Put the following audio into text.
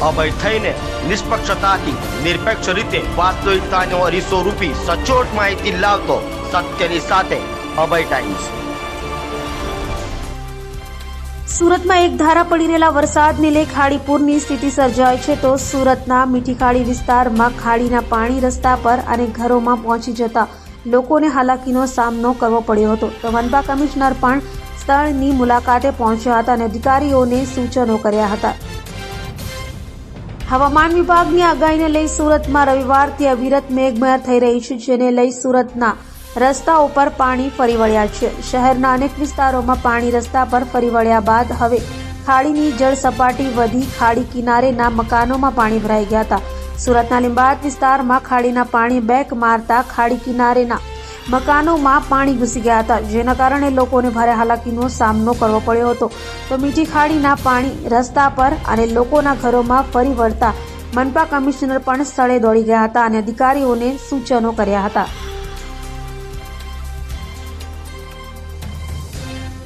અભય થઈને નિષ્પક્ષતાથી નિરપેક્ષ રીતે વાસ્તવિકતાનો અરીસો રૂપી સચોટ માહિતી લાવતો સત્યની સાથે અભય ટાઈમ્સ। સુરતમાં એક ધારા પડી રહેલા વરસાદને લઈ ખાડીપુરની સ્થિતિ સર્જાઈ છે તો સુરતના મીઠી ખાડી વિસ્તારમાં ખાડીના પાણી રસ્તા પર અને ઘરોમાં પહોંચી જતા લોકોને હાલાકીનો સામનો કરવો પડ્યો હતો તો મનપા કમિશનર પણ સ્થળની મુલાકાતે પહોંચ્યા હતા અને અધિકારીઓને સૂચનો કર્યા હતા। હવામાન વિભાગની આગાહીને લઈ સુરતમાં રવિવારથી અવિરત મેઘમહેર થઈ રહી છે જેને લઈ સુરતના રસ્તા ઉપર પાણી ફરી વળ્યા છે। શહેરના અનેક વિસ્તારોમાં પાણી રસ્તા પર ફરી વળ્યા બાદ હવે ખાડીની જળ સપાટી વધી ખાડી કિનારેના મકાનોમાં પાણી ભરાઈ ગયા હતા। સુરતના લીંબાયત વિસ્તારમાં ખાડીના પાણી બેક મારતા ખાડી કિનારેના મકાનોમાં પાણી ઘૂસી ગયા હતા જેના કારણે લોકોને ભારે હાલાકીનો સામનો કરવો પડ્યો હતો તો મીઠી ખાડીના પાણી રસ્તા પર અને લોકોના ઘરોમાં ફરી વળતા મનપા કમિશનર પણ સ્થળે દોડી ગયા હતા અને અધિકારીઓને સૂચનો કર્યા હતા।